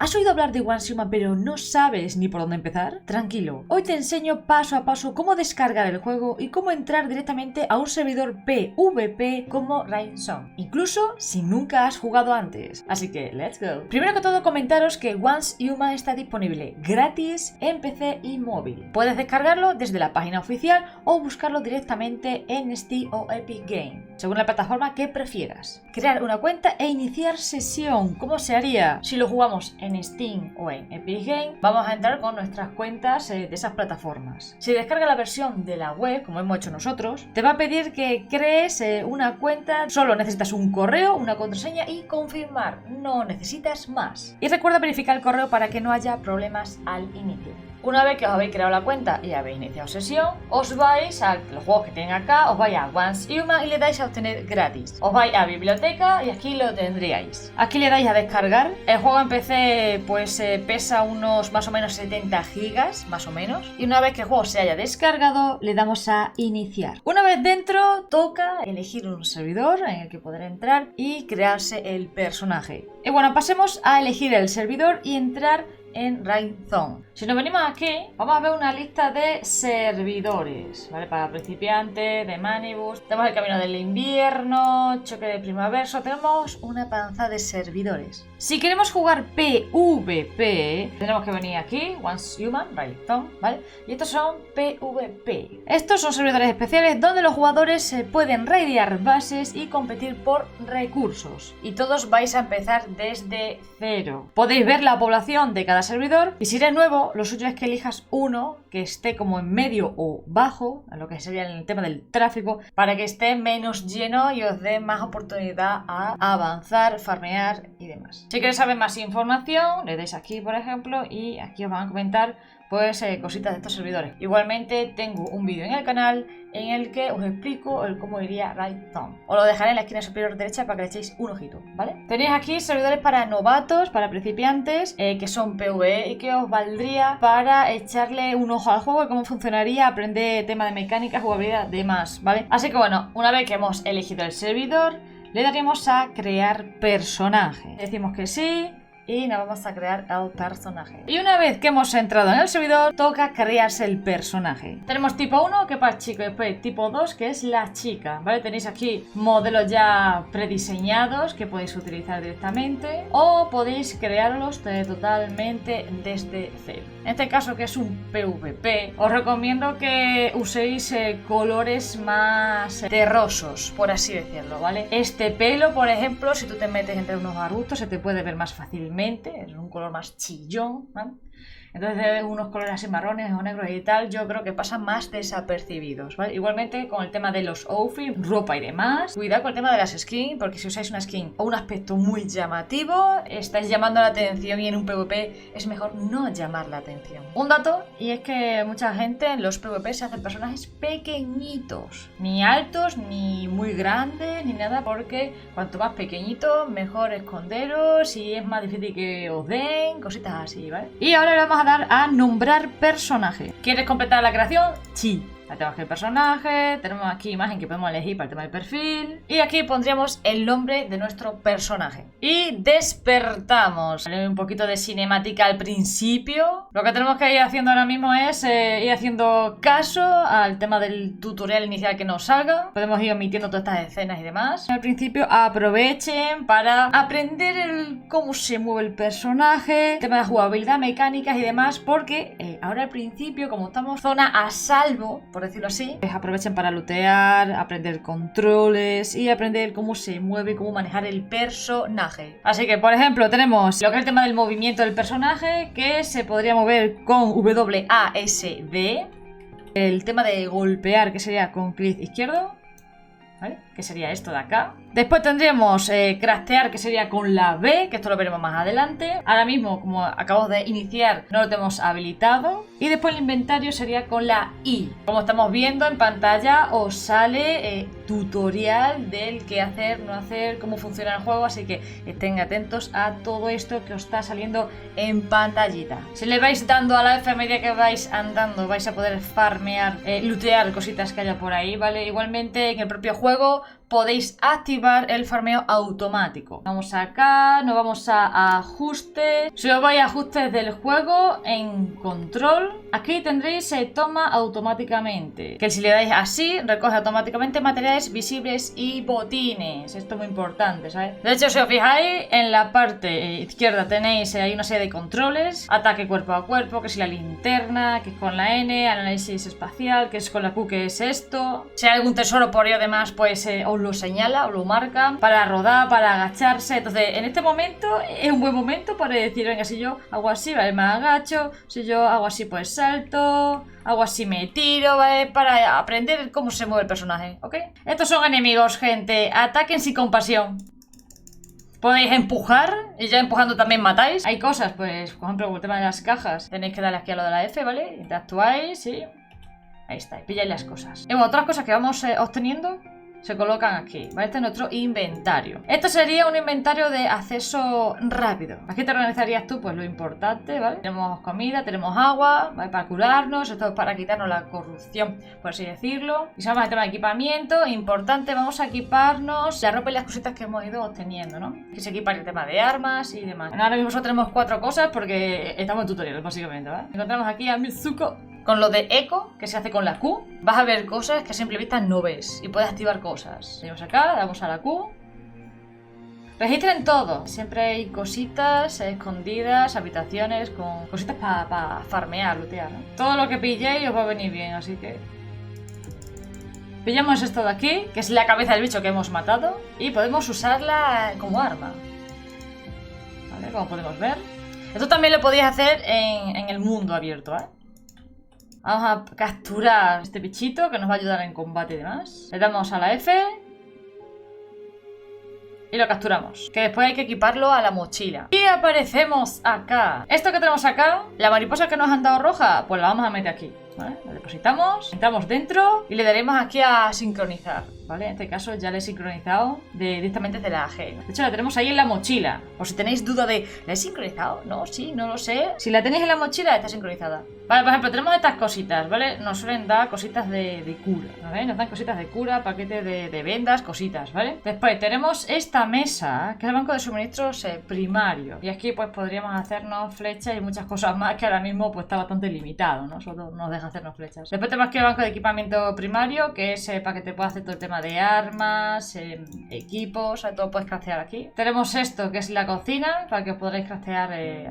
¿Has oído hablar de Once Human pero no sabes ni por dónde empezar? Tranquilo, hoy te enseño paso a paso cómo descargar el juego y cómo entrar directamente a un servidor PvP como Rainson, incluso si nunca has jugado antes. Así que, let's go. Primero que todo, comentaros que Once Human está disponible gratis en PC y móvil. Puedes descargarlo desde la página oficial o buscarlo directamente en Steam o Epic Game, según la plataforma que prefieras. Crear una cuenta e iniciar sesión. ¿Cómo se haría? Si lo jugamos en Steam o en Epic Game, vamos a entrar con nuestras cuentas de esas plataformas. Si descargas la versión de la web, como hemos hecho nosotros, te va a pedir que crees una cuenta. Solo necesitas un correo, una contraseña y confirmar. No necesitas más. Y recuerda verificar el correo para que no haya problemas al inicio. Una vez que os habéis creado la cuenta y habéis iniciado sesión, os vais a los juegos que tienen acá, os vais a Once Human y le dais a obtener gratis. Os vais a biblioteca y aquí lo tendríais. Aquí le dais a descargar. El juego en PC pues pesa unos más o menos 70 gigas, más o menos. Y una vez que el juego se haya descargado, le damos a iniciar. Una vez dentro, toca elegir un servidor en el que poder entrar y crearse el personaje. Y bueno, pasemos a elegir el servidor y entrar en Rainson. Si nos venimos aquí, vamos a ver una lista de servidores, ¿vale? Para principiantes, de Manibus, tenemos el camino del invierno, choque de primavera, tenemos una panza de servidores. Si queremos jugar PvP, tenemos que venir aquí, Once Human, Rainson, ¿vale? Y estos son PvP. Estos son servidores especiales donde los jugadores pueden raidear bases y competir por recursos. Y todos vais a empezar desde cero. Podéis ver la población de cada servidor y si eres nuevo, lo suyo es que elijas uno que esté como en medio o bajo, en lo que sería el tema del tráfico, para que esté menos lleno y os dé más oportunidad a avanzar, farmear y demás. Si queréis saber más información, le dais aquí, por ejemplo, y aquí os van a comentar pues cositas de estos servidores. Igualmente tengo un vídeo en el canal en el que os explico el cómo iría Rainson. Os lo dejaré en la esquina superior derecha para que le echéis un ojito, ¿vale? Tenéis aquí servidores para novatos, para principiantes, que son PvE y que os valdría para echarle un ojo al juego y cómo funcionaría, aprender tema de mecánica, jugabilidad, demás, ¿vale? Así que bueno, una vez que hemos elegido el servidor, le daremos a crear personaje. Decimos que sí y nos vamos a crear el personaje. Y una vez que hemos entrado en el servidor, toca crearse el personaje. Tenemos tipo 1, que es para el chico, y después tipo 2, que es la chica, ¿vale? Tenéis aquí modelos ya prediseñados que podéis utilizar directamente o podéis crearlos totalmente desde cero. En este caso, que es un PvP, os recomiendo que uséis colores más terrosos, por así decirlo, ¿vale? Este pelo, por ejemplo, si tú te metes entre unos arbustos, se te puede ver más fácilmente. Es un color más chillón, ¿vale? Entonces unos colores así marrones o negros y tal, yo creo que pasan más desapercibidos, ¿vale? Igualmente con el tema de los outfits, ropa y demás, cuidado con el tema de las skins, porque si usáis una skin o un aspecto muy llamativo, estáis llamando la atención y en un PvP es mejor no llamar la atención. Un dato, y es que mucha gente en los PvP se hacen personajes pequeñitos, ni altos, ni muy grandes, ni nada, porque cuanto más pequeñito, mejor esconderos y es más difícil que os den, cositas así, ¿vale? Y ahora le vamos a dar a nombrar personaje. ¿Quieres completar la creación? Sí. Ya tenemos aquí el personaje, tenemos aquí imagen que podemos elegir para el tema del perfil y aquí pondríamos el nombre de nuestro personaje. Y despertamos. Un poquito de cinemática al principio. Lo que tenemos que ir haciendo ahora mismo es ir haciendo caso al tema del tutorial inicial que nos salga. Podemos ir omitiendo todas estas escenas y demás. Al principio aprovechen para aprender cómo se mueve el personaje, el tema de jugabilidad, mecánicas y demás, porque ahora al principio, como estamos zona a salvo, por decirlo así, pues aprovechen para lootear, aprender controles y aprender cómo se mueve, cómo manejar el personaje. Así que, por ejemplo, tenemos lo que es el tema del movimiento del personaje, que se podría mover con WASD. El tema de golpear, que sería con clic izquierdo, ¿vale? Que sería esto de acá. Después tendríamos craftear, que sería con la B, que esto lo veremos más adelante. Ahora mismo, como acabamos de iniciar, no lo tenemos habilitado. Y después el inventario sería con la I. Como estamos viendo en pantalla, os sale tutorial del qué hacer, no hacer, cómo funciona el juego. Así que estén atentos a todo esto que os está saliendo en pantallita. Si le vais dando a la F a medida que vais andando, vais a poder farmear, lootear cositas que haya por ahí, ¿vale? Igualmente en el propio juego podéis activar el farmeo automático. Vamos acá, nos vamos a ajustes. Si os vais a ajustes del juego, en control, aquí tendréis toma automáticamente. Que si le dais así, recoge automáticamente materiales visibles y botines. Esto es muy importante, ¿sabes? De hecho, si os fijáis, en la parte izquierda tenéis ahí una serie de controles. Ataque cuerpo a cuerpo, que es la linterna, que es con la N, análisis espacial, que es con la Q, que es esto. Si hay algún tesoro por ahí o demás, pues os lo señala, os lo marca. Para rodar, para agacharse. Entonces, en este momento es un buen momento para decir, venga, si yo hago así, vale, me agacho. Si yo hago así, pues salto. Hago así, me tiro, ¿vale? Para aprender cómo se mueve el personaje, ¿ok? Estos son enemigos, gente. Ataquen sin compasión. Podéis empujar y ya empujando también matáis. Hay cosas, pues, por ejemplo, el tema de las cajas. Tenéis que darle aquí a lo de la F, ¿vale? Interactuáis, sí. Ahí está, y pilláis las cosas. Y bueno, otras cosas que vamos obteniendo se colocan aquí, ¿vale? Este es nuestro inventario. Esto sería un inventario de acceso rápido. Aquí te organizarías tú, pues, lo importante, ¿vale? Tenemos comida, tenemos agua, ¿vale? Para curarnos, esto es para quitarnos la corrupción, por así decirlo. Y si vamos al tema de equipamiento, importante, vamos a equiparnos la ropa y las cositas que hemos ido obteniendo, ¿no? Que se equipa el tema de armas y demás. Ahora mismo solo tenemos 4 cosas porque estamos en tutorial, básicamente, ¿vale? Encontramos aquí a Mitsuko con lo de eco, que se hace con la Q. Vas a ver cosas que a simple vista no ves y puedes activar cosas. Venimos acá, damos a la Q. Registren todo. Siempre hay cositas escondidas, habitaciones con cositas para farmear, lootear, ¿no? Todo lo que pilléis os va a venir bien, así que... Pillamos esto de aquí, que es la cabeza del bicho que hemos matado, y podemos usarla como arma. ¿Vale? Como podemos ver. Esto también lo podéis hacer en el mundo abierto, ¿eh? Vamos a capturar este bichito que nos va a ayudar en combate y demás. Le damos a la F y lo capturamos. Que después hay que equiparlo a la mochila. Y aparecemos acá. Esto que tenemos acá, la mariposa que nos han dado roja, pues la vamos a meter aquí, ¿vale? La depositamos, entramos dentro y le daremos aquí a sincronizar, ¿vale? En este caso ya le he sincronizado directamente de la G. De hecho la tenemos ahí en la mochila. Por si tenéis duda de, ¿la he sincronizado? No, sí, no lo sé. Si la tenéis en la mochila, está sincronizada. Vale, por ejemplo, tenemos estas cositas, ¿vale? Nos suelen dar cositas de cura, ¿vale? Nos dan cositas de cura, paquetes de vendas, cositas, ¿vale? Después tenemos esta mesa, que es el banco de suministros primario. Y aquí pues podríamos hacernos flechas y muchas cosas más que ahora mismo pues está bastante limitado, ¿no? Solo nos deja hacernos flechas. Después tenemos aquí el banco de equipamiento primario, que es para que te pueda hacer todo el tema de armas, equipos, todo puedes craftear aquí. Tenemos esto, que es la cocina, para que os podréis craftear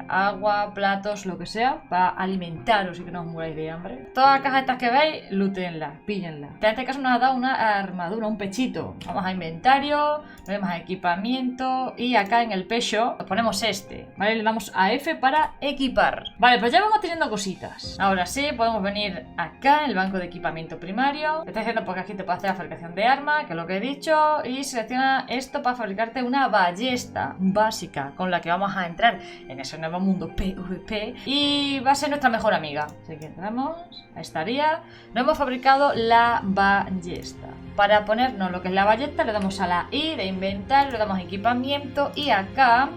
agua, platos, lo que sea, para alimentaros y que no os muráis de hambre. Todas las cajas estas que veis, lootenlas, píllenlas. En este caso nos ha dado una armadura, un pechito. Vamos a inventario, le damos a equipamiento y acá en el pecho nos ponemos este, ¿vale? Le damos a F para equipar. Vale, pues ya vamos teniendo cositas. Ahora sí, podemos venir acá en el banco de equipamiento primario. Te estoy diciendo porque aquí te puede hacer la fabricación de arma, que es lo que he dicho, y selecciona esto para fabricarte una ballesta básica con la que vamos a entrar en ese nuevo mundo PvP y va a ser nuestra mejor amiga. Así que entramos, ahí estaría. No hemos fabricado la ballesta. Para ponernos lo que es la ballesta le damos a la I de inventario, le damos a equipamiento y acá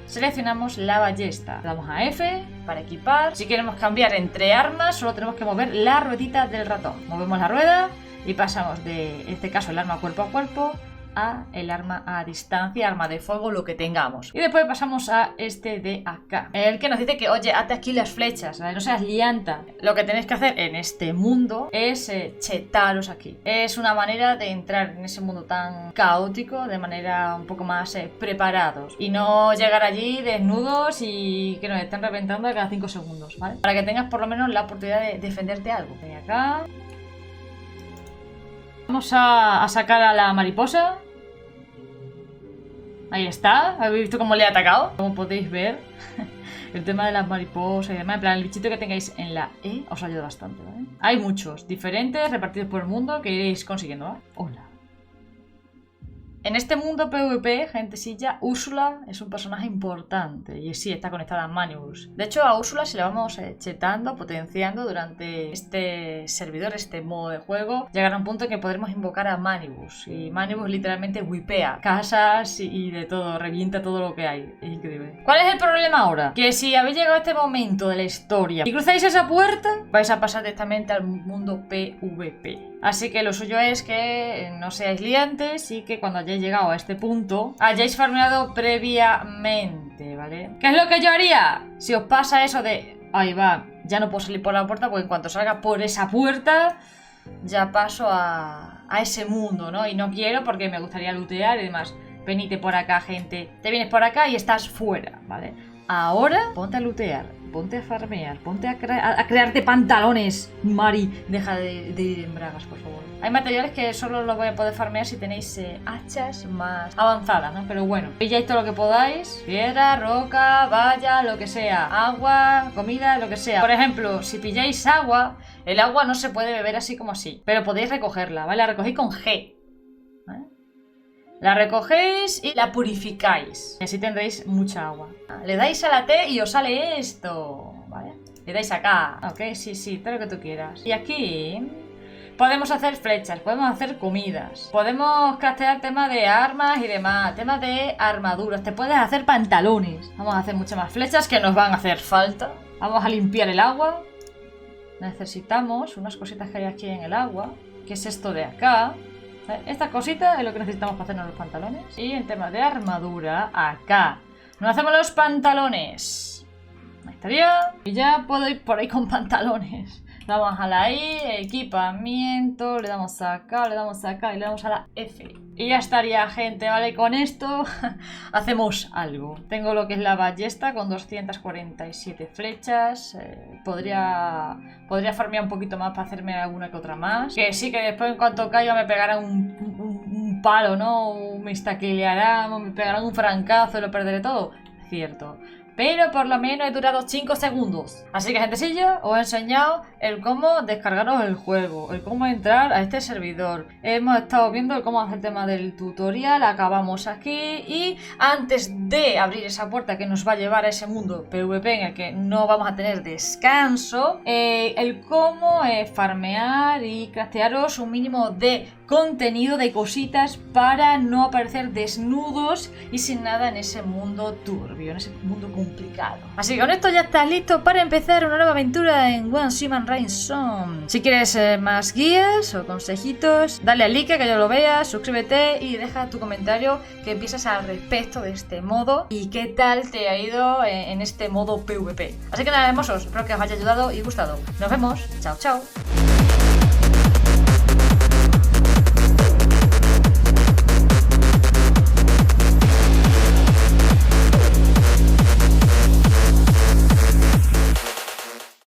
seleccionamos la ballesta. Le damos a F para equipar. Si queremos cambiar entre armas solo tenemos que mover la ruedita del ratón. Movemos la rueda y pasamos de, en este caso, el arma cuerpo a cuerpo a el arma a distancia, arma de fuego, lo que tengamos. Y después pasamos a este de acá, el que nos dice que, oye, hazte aquí las flechas, ¿vale? No seas lianta. Lo que tenéis que hacer en este mundo es chetaros aquí. Es una manera de entrar en ese mundo tan caótico de manera un poco más preparados y no llegar allí desnudos y que nos estén reventando cada 5 segundos, ¿vale? Para que tengas por lo menos la oportunidad de defenderte algo. Ven acá. Vamos a sacar a la mariposa. Ahí está. ¿Habéis visto cómo le he atacado? Como podéis ver, el tema de las mariposas y demás, en plan, el bichito que tengáis en la E os ayuda bastante, ¿vale? Hay muchos diferentes repartidos por el mundo que iréis consiguiendo, ¿vale? Hola. En este mundo PvP, gentecilla, Úrsula es un personaje importante y sí, está conectada a Manibus. De hecho, a Úrsula se la vamos chetando, potenciando durante este servidor, este modo de juego. Llegará un punto en que podremos invocar a Manibus y Manibus literalmente whipea casas y de todo, revienta todo lo que hay. Es increíble. ¿Cuál es el problema ahora? Que si habéis llegado a este momento de la historia y cruzáis esa puerta, vais a pasar directamente al mundo PvP. Así que lo suyo es que no seáis liantes y que cuando hayáis llegado a este punto hayáis farmeado previamente, ¿vale? ¿Qué es lo que yo haría? Si os pasa eso de, ahí va, ya no puedo salir por la puerta, porque en cuanto salga por esa puerta ya paso a ese mundo, ¿no? Y no quiero porque me gustaría lootear y demás. Venite por acá, gente. Te vienes por acá y estás fuera, ¿vale? Ahora ponte a lootear, ponte a farmear, ponte a crearte pantalones, Mari. Deja de ir en bragas, por favor. Hay materiales que solo los voy a poder farmear si tenéis hachas más avanzadas, ¿no? Pero bueno, pilláis todo lo que podáis. Piedra, roca, valla, lo que sea. Agua, comida, lo que sea. Por ejemplo, si pilláis agua, el agua no se puede beber así como así. Pero podéis recogerla, ¿vale? La recogéis con G, ¿vale? La recogéis y la purificáis. Y así tendréis mucha agua. Le dais a la T y os sale esto, ¿vale? Le dais acá. Ok, sí, todo lo que tú quieras. Y aquí podemos hacer flechas, podemos hacer comidas, podemos craftear temas de armas y demás, temas de armaduras. Te puedes hacer pantalones. Vamos a hacer muchas más flechas que nos van a hacer falta. Vamos a limpiar el agua. Necesitamos unas cositas que hay aquí en el agua. ¿Qué es esto de acá? Esta cosita es lo que necesitamos para hacernos los pantalones. Y en temas de armadura, acá nos hacemos los pantalones. Ahí estaría. Y ya puedo ir por ahí con pantalones. Vamos a la I, equipamiento, le damos acá, le damos acá y le damos a la F. Y ya estaría, gente, ¿vale? Con esto hacemos algo. Tengo lo que es la ballesta con 247 flechas. Podría farmear un poquito más para hacerme alguna que otra más. Que sí, que después en cuanto caiga me pegarán un palo, ¿no? Me estaquilearán, me pegarán un francazo y lo perderé todo. Cierto. Pero por lo menos he durado 5 segundos. Así que, gentecilla, os he enseñado el cómo descargaros el juego, el cómo entrar a este servidor. Hemos estado viendo el cómo hacer el tema del tutorial, acabamos aquí. Y antes de abrir esa puerta que nos va a llevar a ese mundo PvP en el que no vamos a tener descanso, el cómo farmear y craftearos un mínimo de contenido, de cositas para no aparecer desnudos y sin nada en ese mundo turbio, en ese mundo complicado. Así que con esto ya estás listo para empezar una nueva aventura en One Human Ransom. Si quieres más guías o consejitos, dale al like que yo lo vea, suscríbete y deja tu comentario que piensas al respecto de este modo y qué tal te ha ido en este modo PvP. Así que nada, hermosos, espero que os haya ayudado y gustado. Nos vemos, chao, chao.